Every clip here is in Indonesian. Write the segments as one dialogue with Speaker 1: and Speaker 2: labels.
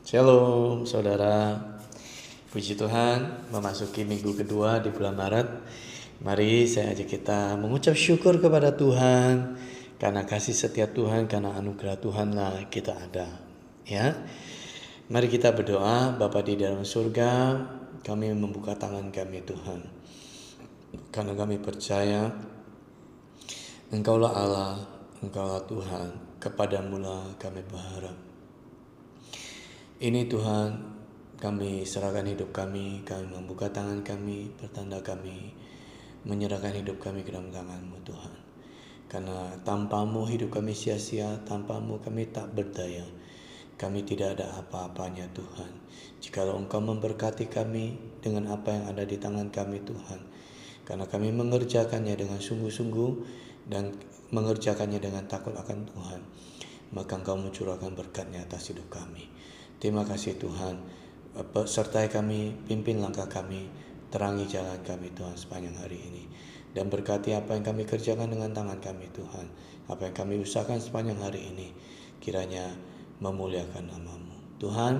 Speaker 1: Shalom saudara, puji Tuhan memasuki minggu kedua di bulan Maret. Mari saya ajak kita mengucap syukur kepada Tuhan karena kasih setia Tuhan, karena anugerah Tuhanlah kita ada. Ya, mari kita berdoa. Bapa di dalam surga, kami membuka tangan kami Tuhan, karena kami percaya Engkaulah Allah, Engkaulah Tuhan, kepadamu-lah kami berharap. Ini Tuhan, kami serahkan hidup kami membuka tangan kami, bertanda kami, menyerahkan hidup kami ke dalam tangan-Mu Tuhan. Karena tanpa-Mu hidup kami sia-sia, tanpa-Mu kami tak berdaya. Kami tidak ada apa-apanya Tuhan. Jikalau Engkau memberkati kami dengan apa yang ada di tangan kami Tuhan. Karena kami mengerjakannya dengan sungguh-sungguh dan mengerjakannya dengan takut akan Tuhan, maka Engkau mencurahkan berkat-Nya atas hidup kami. Terima kasih Tuhan, sertai kami, pimpin langkah kami, terangi jalan kami Tuhan sepanjang hari ini. Dan berkati apa yang kami kerjakan dengan tangan kami Tuhan, apa yang kami usahakan sepanjang hari ini, kiranya memuliakan nama-Mu. Tuhan,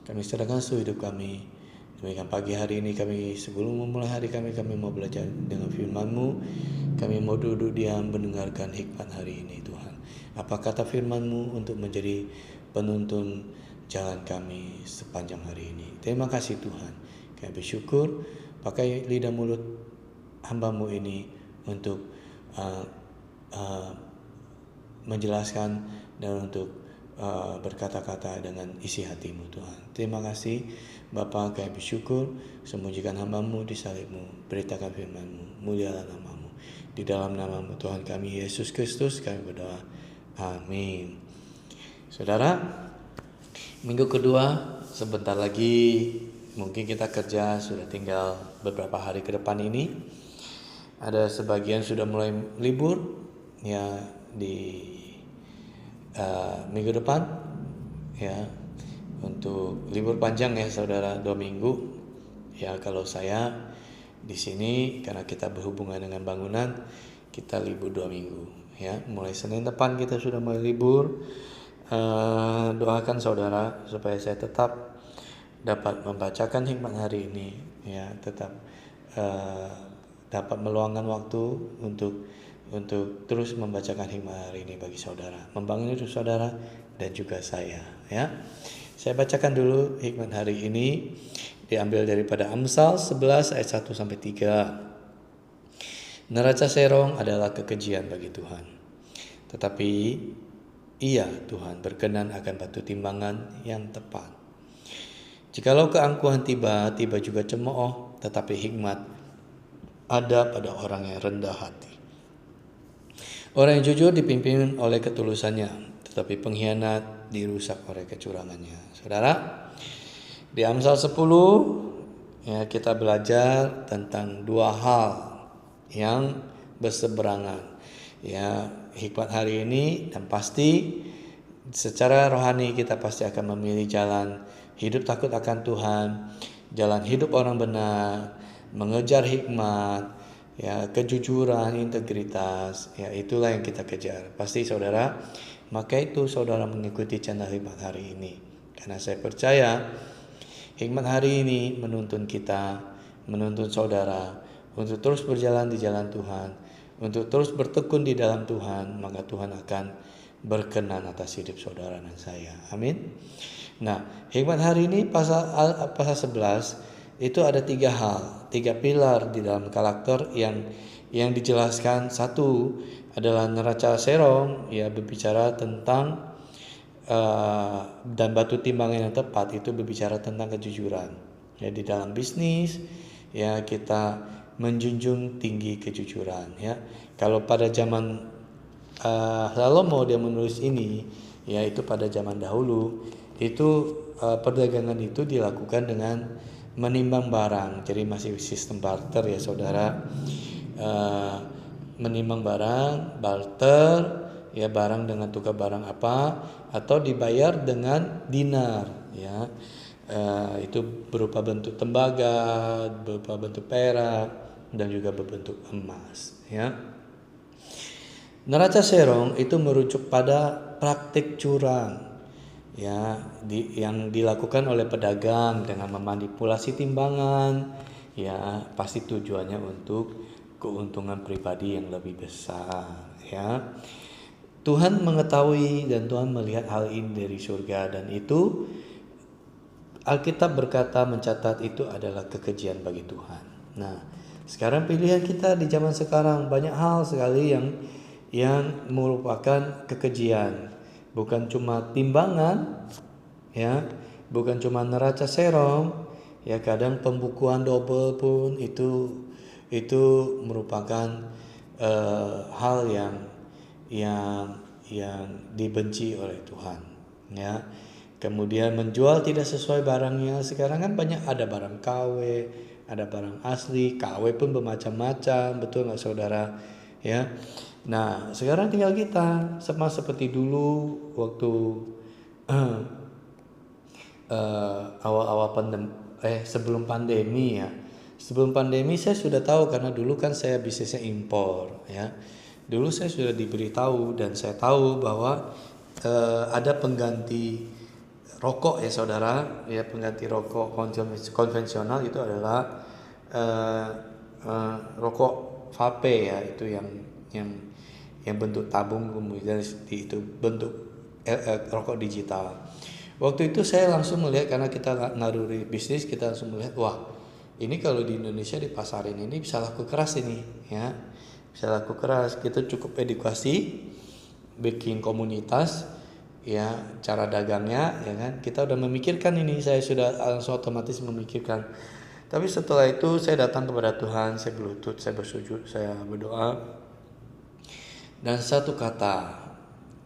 Speaker 1: kami serahkan seluruh hidup kami. Demikian pagi hari ini kami, sebelum memulai hari kami mau belajar dengan firman-Mu. Kami mau duduk diam mendengarkan hikmat hari ini Tuhan. Apa kata firman-Mu untuk menjadi penuntun jalan kami sepanjang hari ini. Terima kasih Tuhan. Kami bersyukur, pakai lidah mulut hamba-Mu ini untuk menjelaskan dan untuk berkata-kata dengan isi hati-Mu Tuhan. Terima kasih Bapa, kami bersyukur, sembunyikan hamba-Mu di salib-Mu, beritakan firman-Mu, mulialah nama-Mu. Di dalam nama-Mu Tuhan kami Yesus Kristus kami berdoa. Amin. Saudara, minggu kedua sebentar lagi mungkin kita kerja, sudah tinggal beberapa hari ke depan ini. Ada sebagian sudah mulai libur ya di minggu depan ya, untuk libur panjang ya saudara, 2 minggu ya. Kalau saya di sini karena kita berhubungan dengan bangunan, kita libur 2 minggu ya. Mulai Senin depan kita sudah mulai libur. Doakan saudara supaya saya tetap dapat membacakan hikmat hari ini ya, tetap dapat meluangkan waktu untuk terus membacakan hikmat hari ini bagi saudara, membangun hidup saudara dan juga saya ya. Saya bacakan dulu hikmat hari ini, diambil daripada Amsal 11 ayat 1 sampai 3. Neraca serong adalah kekejian bagi Tuhan, tetapi Ia Tuhan berkenan akan batu timbangan yang tepat. Jikalau keangkuhan tiba juga cemooh, tetapi hikmat ada pada orang yang rendah hati. Orang yang jujur dipimpin oleh ketulusannya, tetapi pengkhianat dirusak oleh kecurangannya. Saudara, di Amsal 10 ya, kita belajar tentang 2 hal yang berseberangan ya. Hikmat hari ini, dan pasti secara rohani kita pasti akan memilih jalan hidup takut akan Tuhan, jalan hidup orang benar, mengejar hikmat ya, kejujuran, integritas ya, itulah yang kita kejar pasti saudara. Maka itu saudara mengikuti channel hikmat hari ini, karena saya percaya hikmat hari ini menuntun kita, menuntun saudara untuk terus berjalan di jalan Tuhan, untuk terus bertekun di dalam Tuhan. Maka Tuhan akan berkenan atas hidup saudara dan saya. Amin. Nah, hikmat hari ini pasal 11 itu ada 3 hal, 3 pilar di dalam karakter yang dijelaskan. Satu adalah neraca serong ya, berbicara tentang dan batu timbangan yang tepat itu berbicara tentang kejujuran ya. Di dalam bisnis ya, kita menjunjung tinggi kejujuran ya. Kalau pada zaman Salomo dia menulis ini ya, itu pada zaman dahulu itu perdagangan itu dilakukan dengan menimbang barang. Jadi masih sistem barter ya saudara. Menimbang barang, barter ya, barang dengan tukar barang apa, atau dibayar dengan dinar ya. Itu berupa bentuk tembaga, berupa bentuk perak, dan juga berbentuk emas ya. Neraca serong itu merujuk pada praktik curang ya yang dilakukan oleh pedagang dengan memanipulasi timbangan, ya pasti tujuannya untuk keuntungan pribadi yang lebih besar, ya. Tuhan mengetahui dan Tuhan melihat hal ini dari surga, dan itu Alkitab berkata, mencatat itu adalah kekejian bagi Tuhan. Nah, sekarang pilihan kita di zaman sekarang banyak hal sekali yang merupakan kekejian. Bukan cuma timbangan, ya, bukan cuma neraca serong, ya, kadang pembukuan double pun itu merupakan hal yang dibenci oleh Tuhan, ya. Kemudian menjual tidak sesuai barangnya. Sekarang kan banyak, ada barang KW, ada barang asli. KW pun bermacam-macam, betul nggak saudara? Ya. Nah, sekarang tinggal kita sama seperti dulu waktu awal-awal sebelum pandemi, ya. Sebelum pandemi saya sudah tahu, karena dulu kan saya bisnisnya impor, ya. Dulu saya sudah diberitahu dan saya tahu bahwa ada pengganti rokok, ya saudara, ya, pengganti rokok konvensional itu adalah rokok vape, ya, itu yang bentuk tabung, kemudian itu bentuk rokok digital. Waktu itu saya langsung melihat, karena kita naluri bisnis, kita langsung melihat, wah, ini kalau di Indonesia dipasarin ini bisa laku keras ini, ya, bisa laku keras. Kita cukup edukasi, bikin komunitas, ya, cara dagangnya, ya kan, kita udah memikirkan ini, saya sudah langsung otomatis memikirkan. Tapi setelah itu saya datang kepada Tuhan, saya berlutut, saya bersujud, saya berdoa, dan satu kata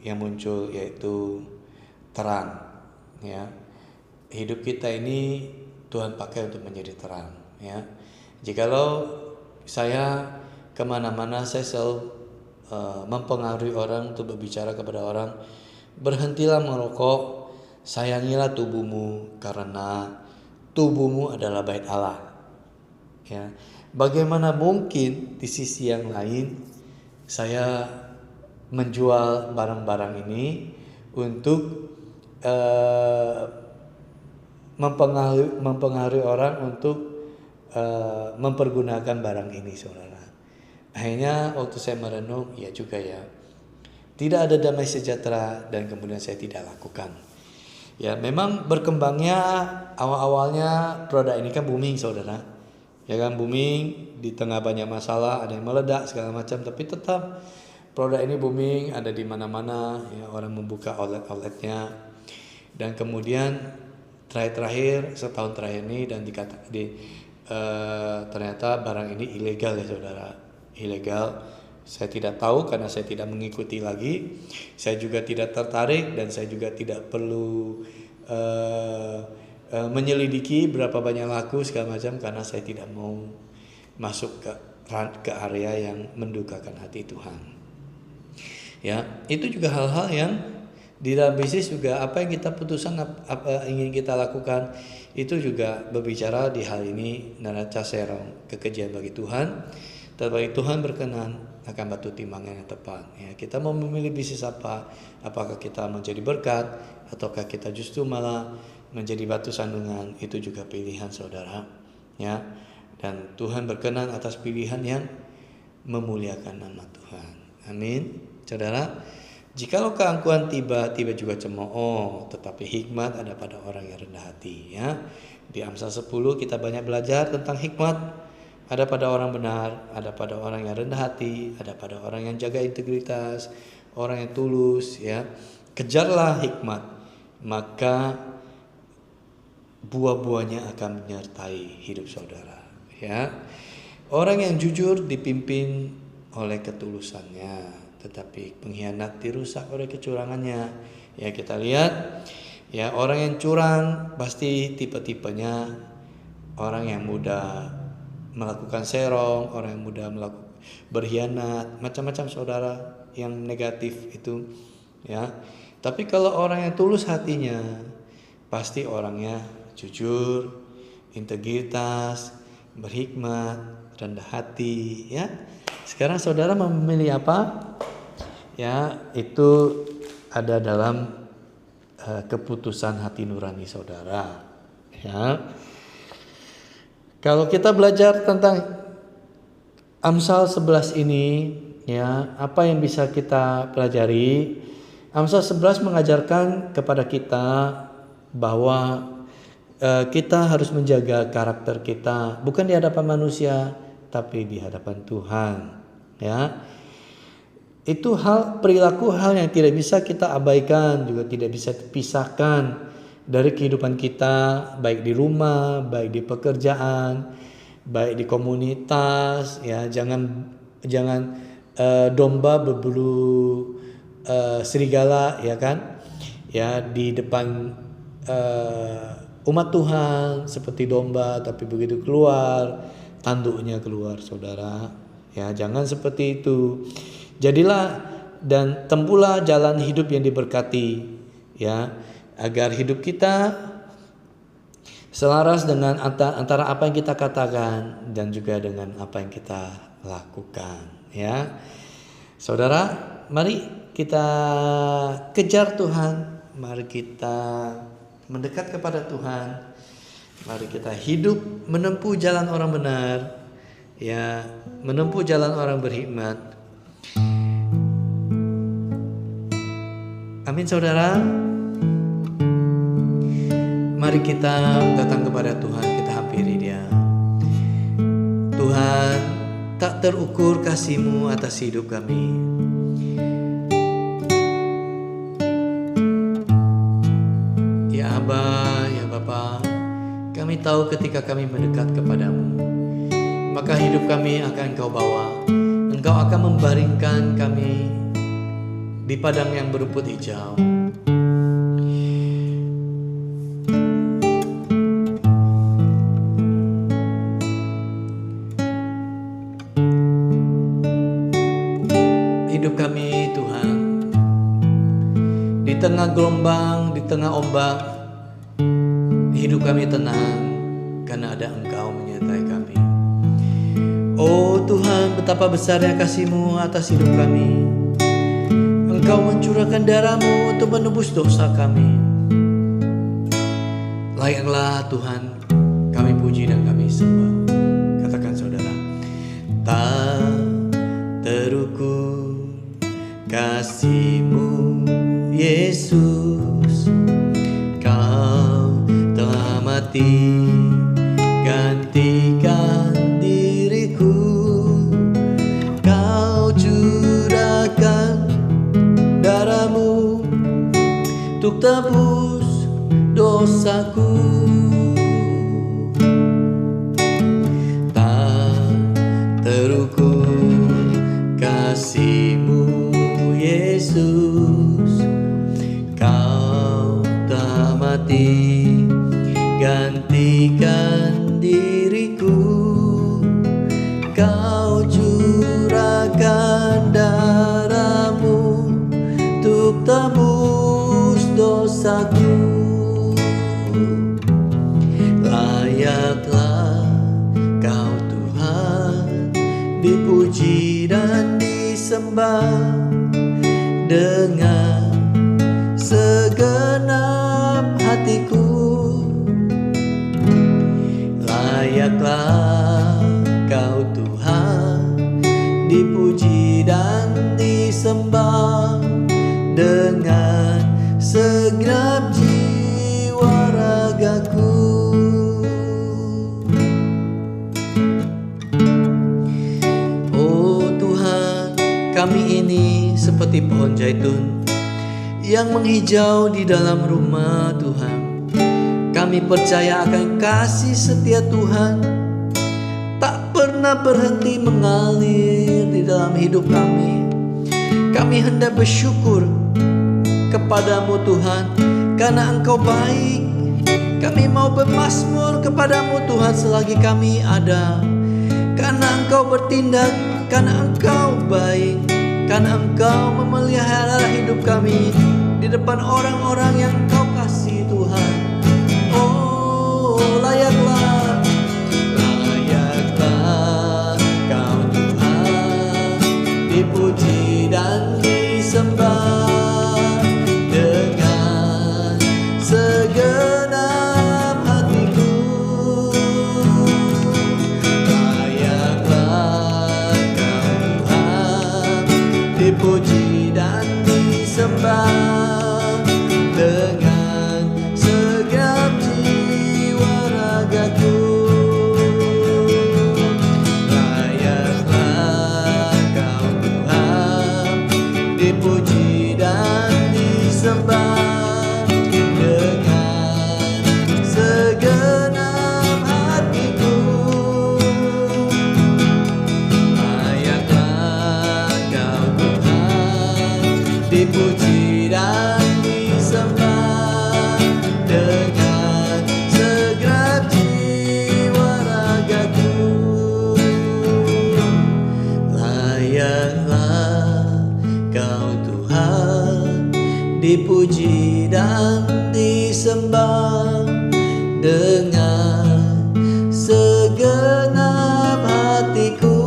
Speaker 1: yang muncul yaitu terang, ya. Hidup kita ini Tuhan pakai untuk menjadi terang, ya. Jikalau saya kemana-mana, saya selalu mempengaruhi orang untuk berbicara kepada orang, berhentilah merokok, sayangilah tubuhmu, karena tubuhmu adalah bait Allah, ya. Bagaimana mungkin di sisi yang lain saya menjual barang-barang ini untuk mempengaruhi orang untuk mempergunakan barang ini, saudara. Akhirnya waktu saya merenung, ya juga ya, tidak ada damai sejahtera, dan kemudian saya tidak lakukan. Ya, memang berkembangnya awal-awalnya produk ini kan booming, saudara. Ya kan, booming di tengah banyak masalah, ada yang meledak segala macam, tapi tetap produk ini booming, ada di mana-mana, ya, orang membuka outlet-outletnya. Dan kemudian terakhir setahun terakhir ini, dan ternyata barang ini ilegal, ya saudara, ilegal. Saya tidak tahu karena saya tidak mengikuti lagi. Saya juga tidak tertarik, dan saya juga tidak perlu menyelidiki berapa banyak laku segala macam, karena saya tidak mau masuk ke area yang mendukakan hati Tuhan. Ya, itu juga hal-hal yang di dalam bisnis juga, apa yang kita putuskan, apa ingin kita lakukan, itu juga berbicara di hal ini, neraca serong, kekejian bagi Tuhan. Tetapi Tuhan berkenan akan batu timbangan yang tepat. Ya, kita mau memilih bisnis apa? Apakah kita menjadi berkat, ataukah kita justru malah menjadi batu sandungan? Itu juga pilihan, saudara. Ya, dan Tuhan berkenan atas pilihan yang memuliakan nama Tuhan. Amin, saudara. Jikalau keangkuhan tiba juga cemooh, tetapi hikmat ada pada orang yang rendah hati. Ya, di Amsal 10 kita banyak belajar tentang hikmat. Ada pada orang benar, ada pada orang yang rendah hati, ada pada orang yang jaga integritas, orang yang tulus, ya. Kejarlah hikmat, maka buah-buahnya akan menyertai hidup saudara, ya. Orang yang jujur dipimpin oleh ketulusannya, tetapi pengkhianat dirusak oleh kecurangannya. Ya, kita lihat, ya, orang yang curang pasti tipe-tipenya orang yang mudah melakukan serong, orang yang mudah berkhianat, macam-macam, saudara, yang negatif itu, ya. Tapi kalau orang yang tulus hatinya, pasti orangnya jujur, integritas, berhikmat, rendah hati, ya. Sekarang saudara memilih apa? Ya, itu ada dalam keputusan hati nurani saudara. Ya. Kalau kita belajar tentang Amsal 11 ini, ya, apa yang bisa kita pelajari? Amsal 11 mengajarkan kepada kita bahwa kita harus menjaga karakter kita, bukan di hadapan manusia, tapi di hadapan Tuhan. Ya, itu perilaku hal yang tidak bisa kita abaikan, juga tidak bisa dipisahkan dari kehidupan kita, baik di rumah, baik di pekerjaan, baik di komunitas. Ya, jangan domba berbulu serigala, ya kan? Ya, di depan umat Tuhan seperti domba, tapi begitu keluar tanduknya keluar, saudara. Ya, jangan seperti itu. Jadilah dan tempuhlah jalan hidup yang diberkati, ya, agar hidup kita selaras dengan antara apa yang kita katakan dan juga dengan apa yang kita lakukan, ya. Saudara, mari kita kejar Tuhan, mari kita mendekat kepada Tuhan, mari kita hidup menempuh jalan orang benar, ya, menempuh jalan orang berhikmat. Amin, saudara. Mari kita datang kepada Tuhan, kita hampiri Dia. Tuhan, tak terukur kasih-Mu atas hidup kami. Ya Aba, ya Bapa, kami tahu ketika kami mendekat kepadamu, maka hidup kami akan Engkau bawa. Engkau akan membaringkan kami di padang yang berumput hijau. Hidup kami Tuhan, di tengah gelombang, di tengah ombak, hidup kami tenang karena ada Engkau menyertai kami. Oh Tuhan, betapa besarnya kasih-Mu atas hidup kami. Engkau mencurahkan darah-Mu untuk menebus dosa kami. Layaklah Tuhan kami puji dan kami sembah. Katakan saudara, tak terukur kasih-Mu Yesus, Kau telah mati gantikan diriku. Kau curahkan darah-Mu untuk tebus dosaku. Tak terukur kasih-Mu Yesus, Kau telah mati gantikan diriku. Kau curahkan darah-Mu untuk tebus dosaku. Layaklah Kau Tuhan dipuji dan disembah dengan segenap hatiku. Layaklah Kau Tuhan dipuji dan disembah dengan segenap jiwa ragaku. Oh Tuhan, kami ini seperti pohon zaitun yang menghijau di dalam rumah Tuhan. Kami percaya akan kasih setia Tuhan, tak pernah berhenti mengalir di dalam hidup kami. Kami hendak bersyukur kepadamu Tuhan, karena Engkau baik. Kami mau bermazmur kepadamu Tuhan selagi kami ada, karena Engkau bertindak, karena Engkau baik, karena Engkau memelihara hidup kami di depan orang-orang yang Engkau kasih Tuhan. Oh, layaklah Kau Tuhan dipuji dan disembah dengan dengan segenap hatiku.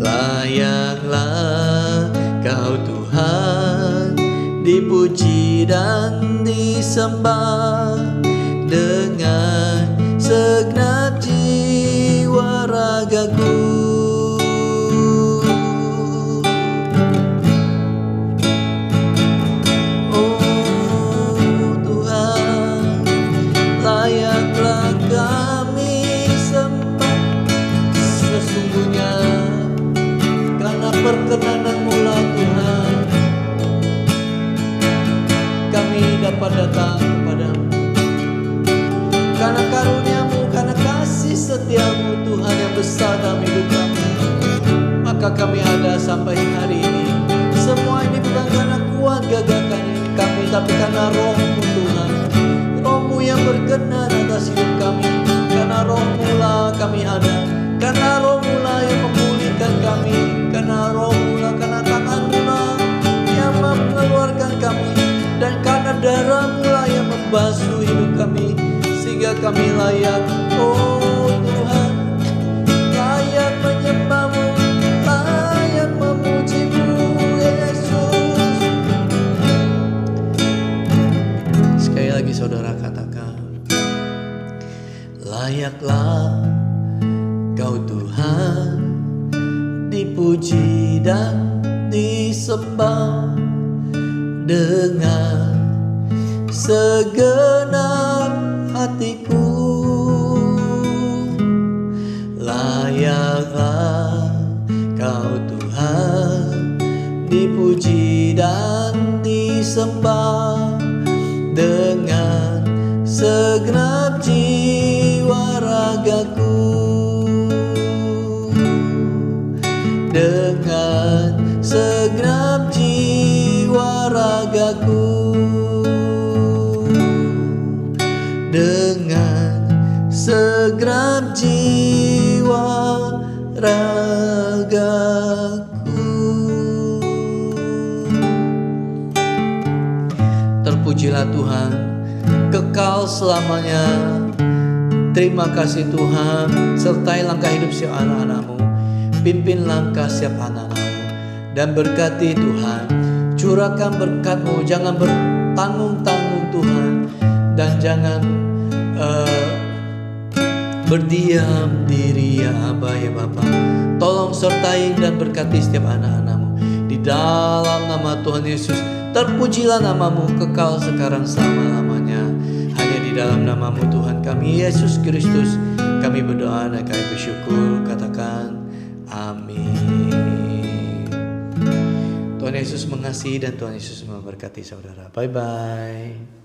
Speaker 1: Layaklah Kau Tuhan, dipuji dan disembah dengan segenap jiwa ragaku. Oh Tuhan, layaklah kami sembah. Sesungguhnya karena perkenan-Mu lah Tuhan, kami dapat datang kepadamu. Karena karunia-Mu, karena kasih setia-Mu Tuhan yang besar dalam hidup kami, maka kami ada sampai hari ini. Semua ini bukan karena kuat gagah kami, tapi karena Roh-Mu Tuhan. Roh-Mu yang berkenan atas hidup kami. Karena Roh-Mu lah kami ada. Karena Roh-Mu lah yang memulihkan kami. Karena Roh-Mu lah, karena tangan-Mu lah yang mengeluarkan kami. Dan karena darah-Mu lah yang membasuh hidup kami, sehingga kami layak, oh Tuhan, layak menyembah-Mu, layak memuji-Mu, Yesus. Sekali lagi saudara katakan, layaklah Kau Tuhan, dipuji dan disembah dengan segenap hatiku. Layaklah Kau Tuhan, dipuji dan disembah dengan segenap jiwa ragaku. Dengan segenap jiwa ragaku. Dengan segenap jiwa ragaku. Terpujilah Tuhan, kekal selamanya. Terima kasih Tuhan, sertai langkah hidup setiap anak-anak-Mu. Pimpin langkah setiap anak-anak-Mu, dan berkati Tuhan. Curahkan berkat-Mu, jangan bertanggung-tanggung Tuhan, dan jangan berdiam diri ya Aba ya Bapa. Tolong sertai dan berkati setiap anak-anak-Mu. Di dalam nama Tuhan Yesus, terpujilah nama-Mu kekal sekarang selama-lamanya. Hanya di dalam nama-Mu Tuhan kami Yesus Kristus, kami berdoa dan kami bersyukur. Katakan amin. Tuhan Yesus mengasihi dan Tuhan Yesus memberkati saudara. Bye-bye.